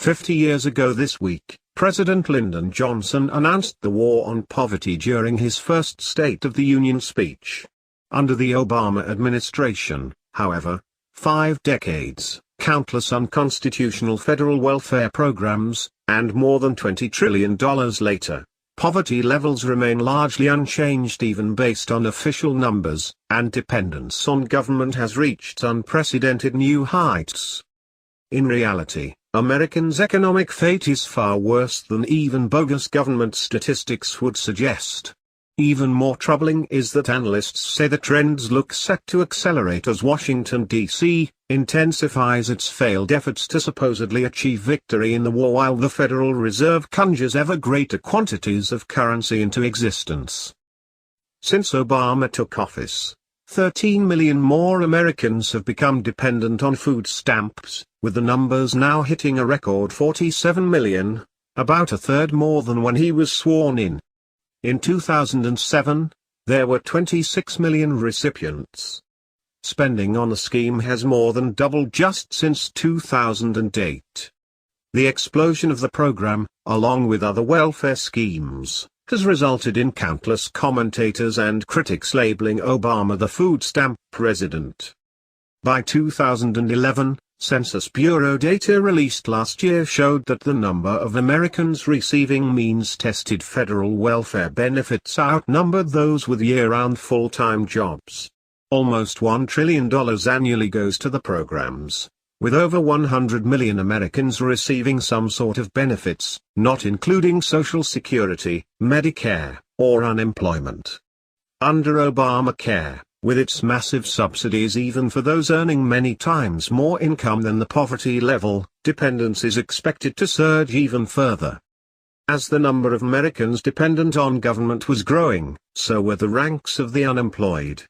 50 years ago this week, President Lyndon Johnson announced the war on poverty during his first State of the Union speech. Under the Obama administration, however, 5 decades, countless unconstitutional federal welfare programs, and more than $20 trillion later, poverty levels remain largely unchanged even based on official numbers, and dependence on government has reached unprecedented new heights. In reality, Americans' economic fate is far worse than even bogus government statistics would suggest. Even more troubling is that analysts say the trends look set to accelerate as Washington, D.C., intensifies its failed efforts to supposedly achieve victory in the war while the Federal Reserve conjures ever greater quantities of currency into existence. Since Obama took office, 13 million more Americans have become dependent on food stamps, with the numbers now hitting a record 47 million, about a third more than when he was sworn in. In 2007, there were 26 million recipients. Spending on the scheme has more than doubled just since 2008. The explosion of the program, along with other welfare schemes, has resulted in countless commentators and critics labeling Obama the food stamp president. By 2011, Census Bureau data released last year showed that the number of Americans receiving means-tested federal welfare benefits outnumbered those with year-round full-time jobs. Almost $1 trillion annually goes to the programs, with over 100 million Americans receiving some sort of benefits, not including Social Security, Medicare, or unemployment. Under Obamacare, with its massive subsidies even for those earning many times more income than the poverty level, dependence is expected to surge even further. As the number of Americans dependent on government was growing, so were the ranks of the unemployed.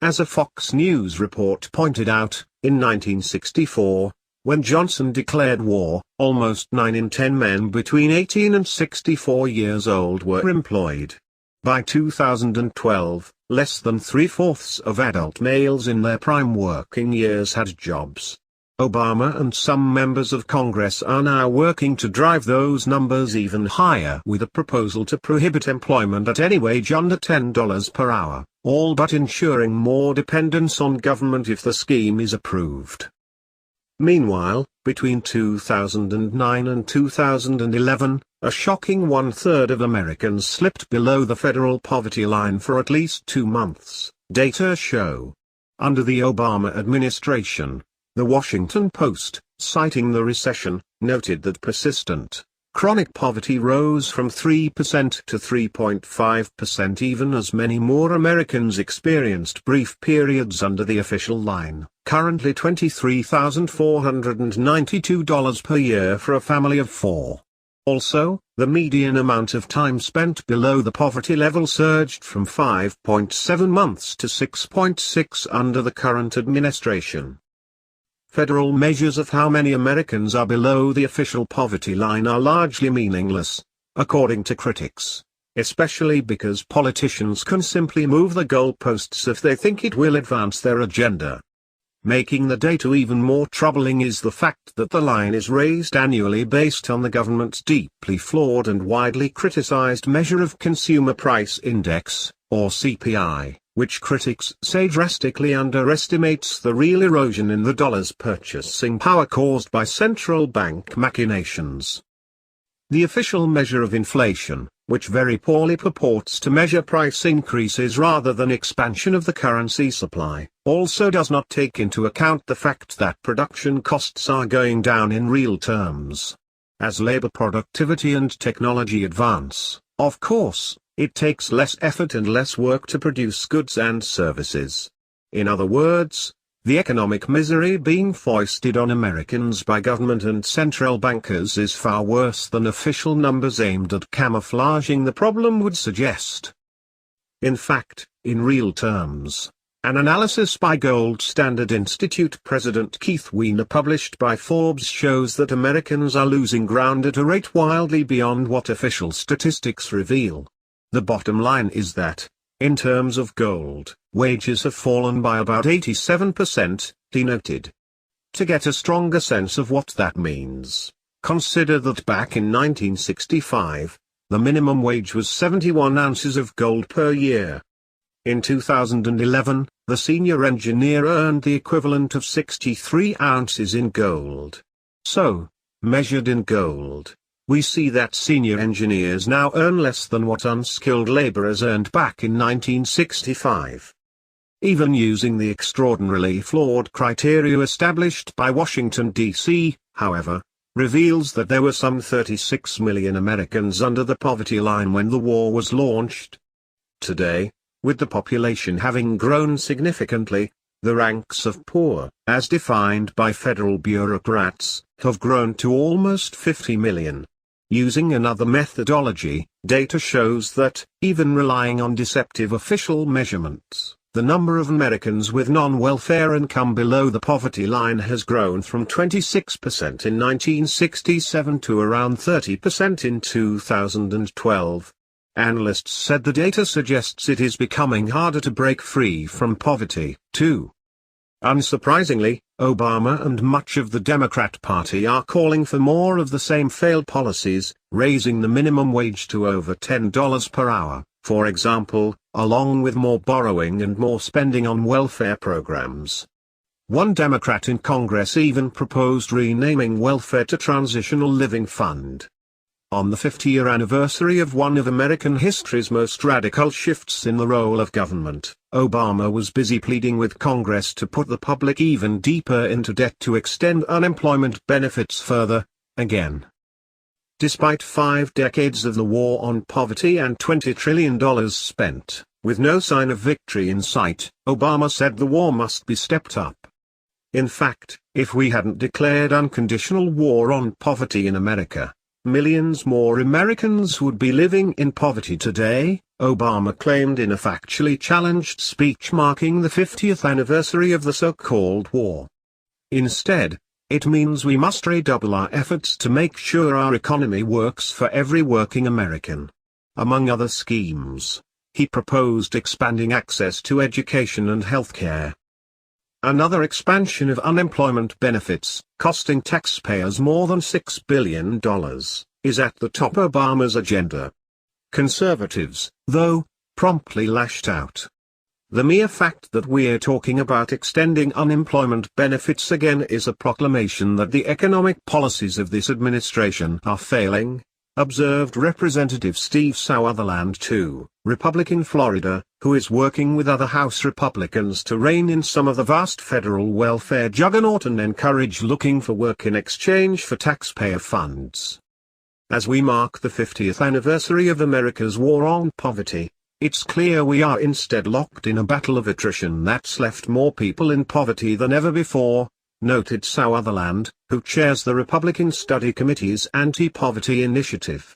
As a Fox News report pointed out, in 1964, when Johnson declared war, almost 9 in 10 men between 18 and 64 years old were employed. By 2012, less than 3/4 of adult males in their prime working years had jobs. Obama and some members of Congress are now working to drive those numbers even higher with a proposal to prohibit employment at any wage under $10 per hour, all but ensuring more dependence on government if the scheme is approved. Meanwhile, between 2009 and 2011, a shocking 1/3 of Americans slipped below the federal poverty line for at least 2 months, data show. Under the Obama administration, The Washington Post, citing the recession, noted that persistent, chronic poverty rose from 3% to 3.5% even as many more Americans experienced brief periods under the official line, currently $23,492 per year for a family of 4. Also, the median amount of time spent below the poverty level surged from 5.7 months to 6.6 under the current administration. Federal measures of how many Americans are below the official poverty line are largely meaningless, according to critics, especially because politicians can simply move the goalposts if they think it will advance their agenda. Making the data even more troubling is the fact that the line is raised annually based on the government's deeply flawed and widely criticized measure of Consumer Price Index, or CPI, which critics say drastically underestimates the real erosion in the dollar's purchasing power caused by central bank machinations. The official measure of inflation, which very poorly purports to measure price increases rather than expansion of the currency supply, also does not take into account the fact that production costs are going down in real terms. As labor productivity and technology advance, of course, it takes less effort and less work to produce goods and services. In other words, the economic misery being foisted on Americans by government and central bankers is far worse than official numbers aimed at camouflaging the problem would suggest. In fact, in real terms, an analysis by Gold Standard Institute President Keith Weiner published by Forbes shows that Americans are losing ground at a rate wildly beyond what official statistics reveal. The bottom line is that, in terms of gold, wages have fallen by about 87%, he noted. To get a stronger sense of what that means, Consider that back in 1965, the minimum wage was 71 ounces of gold per year. In 2011, the senior engineer earned the equivalent of 63 ounces in gold. So, measured in gold, we see that senior engineers now earn less than what unskilled laborers earned back in 1965. Even using the extraordinarily flawed criteria established by Washington, D.C., however, reveals that there were some 36 million Americans under the poverty line when the war was launched. Today, with the population having grown significantly, the ranks of poor, as defined by federal bureaucrats, have grown to almost 50 million. Using another methodology, data shows that, even relying on deceptive official measurements, the number of Americans with non-welfare income below the poverty line has grown from 26% in 1967 to around 30% in 2012. Analysts said the data suggests it is becoming harder to break free from poverty, too. Unsurprisingly, Obama and much of the Democrat Party are calling for more of the same failed policies, raising the minimum wage to over $10 per hour, for example, along with more borrowing and more spending on welfare programs. One Democrat in Congress even proposed renaming welfare to Transitional Living Fund. On the 50-year anniversary of one of American history's most radical shifts in the role of government, Obama was busy pleading with Congress to put the public even deeper into debt to extend unemployment benefits further, again. Despite 5 decades of the war on poverty and $20 trillion spent, with no sign of victory in sight, Obama said the war must be stepped up. In fact, if we hadn't declared unconditional war on poverty in America, millions more Americans would be living in poverty today, Obama claimed in a factually challenged speech marking the 50th anniversary of the so-called war. Instead, it means we must redouble our efforts to make sure our economy works for every working American. Among other schemes, he proposed expanding access to education and healthcare. Another expansion of unemployment benefits, costing taxpayers more than $6 billion, is at the top of Obama's agenda. Conservatives, though, promptly lashed out. The mere fact that we're talking about extending unemployment benefits again is a proclamation that the economic policies of this administration are failing, observed Representative Steve Sutherland II, Republican Florida, who is working with other House Republicans to rein in some of the vast federal welfare juggernaut and encourage looking for work in exchange for taxpayer funds. As we mark the 50th anniversary of America's war on poverty, it's clear we are instead locked in a battle of attrition that's left more people in poverty than ever before, noted Sutherland, who chairs the Republican Study Committee's Anti-Poverty Initiative.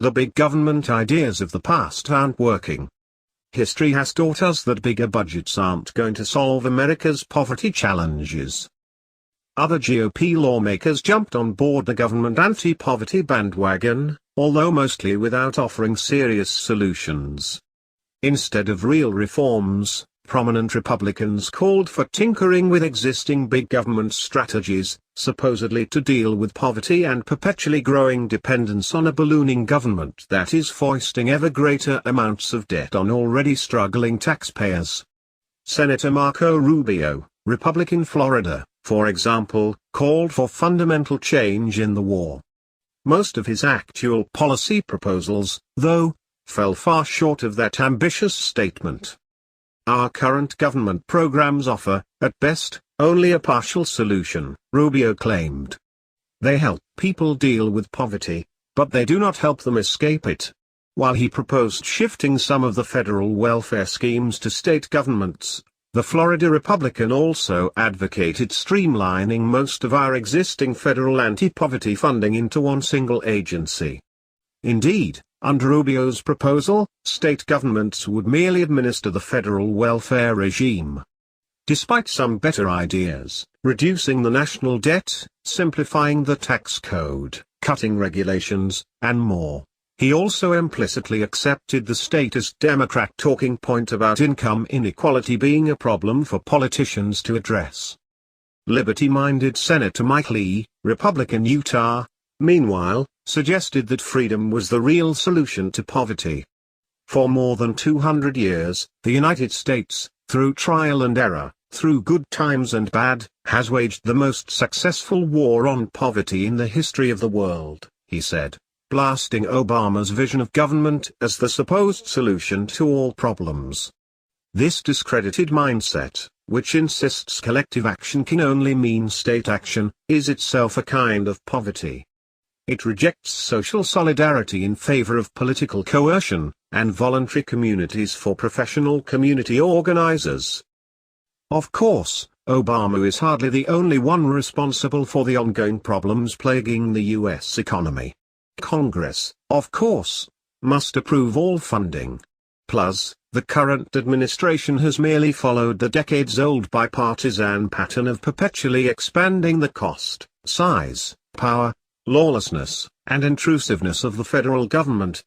The big government ideas of the past aren't working. History has taught us that bigger budgets aren't going to solve America's poverty challenges. Other GOP lawmakers jumped on board the government anti-poverty bandwagon, although mostly without offering serious solutions. Instead of real reforms, prominent Republicans called for tinkering with existing big government strategies, supposedly to deal with poverty and perpetually growing dependence on a ballooning government that is foisting ever greater amounts of debt on already struggling taxpayers. Senator Marco Rubio, Republican Florida, for example, called for fundamental change in the war. Most of his actual policy proposals, though, fell far short of that ambitious statement. Our current government programs offer, at best, only a partial solution, Rubio claimed. They help people deal with poverty, but they do not help them escape it. While he proposed shifting some of the federal welfare schemes to state governments, the Florida Republican also advocated streamlining most of our existing federal anti-poverty funding into one single agency. Indeed, under Rubio's proposal, state governments would merely administer the federal welfare regime. Despite some better ideas, reducing the national debt, simplifying the tax code, cutting regulations, and more, he also implicitly accepted the statist Democrat talking point about income inequality being a problem for politicians to address. Liberty-minded Senator Mike Lee, Republican Utah, meanwhile, suggested that freedom was the real solution to poverty. For more than 200 years, the United States, through trial and error, through good times and bad, has waged the most successful war on poverty in the history of the world, he said, blasting Obama's vision of government as the supposed solution to all problems. This discredited mindset, which insists collective action can only mean state action, is itself a kind of poverty. It rejects social solidarity in favor of political coercion, and voluntary communities for professional community organizers. Of course, Obama is hardly the only one responsible for the ongoing problems plaguing the U.S. economy. Congress, of course, must approve all funding. Plus, the current administration has merely followed the decades-old bipartisan pattern of perpetually expanding the cost, size, power, lawlessness, and intrusiveness of the federal government.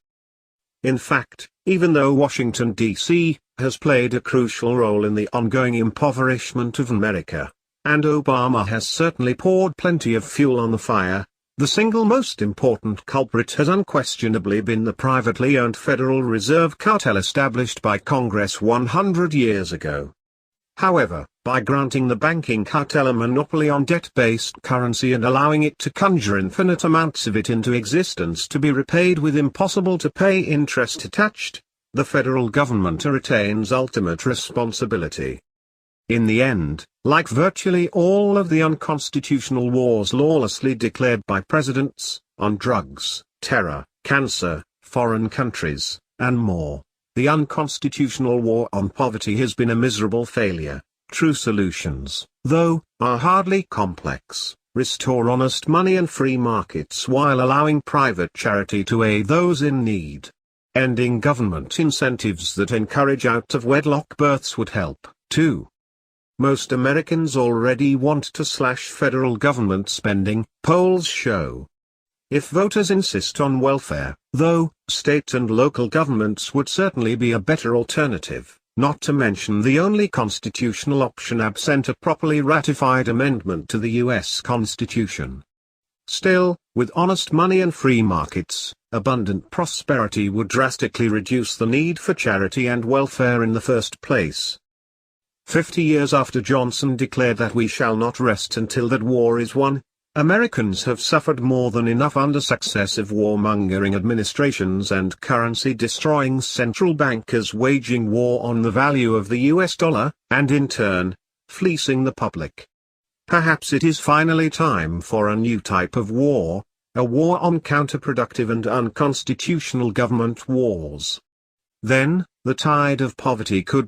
In fact, even though Washington, D.C., has played a crucial role in the ongoing impoverishment of America, and Obama has certainly poured plenty of fuel on the fire, the single most important culprit has unquestionably been the privately owned Federal Reserve cartel established by Congress 100 years ago. However, by granting the banking cartel a monopoly on debt-based currency and allowing it to conjure infinite amounts of it into existence to be repaid with impossible-to-pay interest attached, the federal government retains ultimate responsibility. In the end, like virtually all of the unconstitutional wars lawlessly declared by presidents, on drugs, terror, cancer, foreign countries, and more, the unconstitutional war on poverty has been a miserable failure. True solutions, though, are hardly complex. Restore honest money and free markets while allowing private charity to aid those in need. Ending government incentives that encourage out-of-wedlock births would help, too. Most Americans already want to slash federal government spending, polls show. If voters insist on welfare, though, state and local governments would certainly be a better alternative, not to mention the only constitutional option absent a properly ratified amendment to the U.S. Constitution. Still, with honest money and free markets, abundant prosperity would drastically reduce the need for charity and welfare in the first place. 50 years after Johnson declared that we shall not rest until that war is won, Americans have suffered more than enough under successive warmongering administrations and currency-destroying central bankers waging war on the value of the US dollar, and in turn, fleecing the public. Perhaps it is finally time for a new type of war, a war on counterproductive and unconstitutional government wars. Then, the tide of poverty could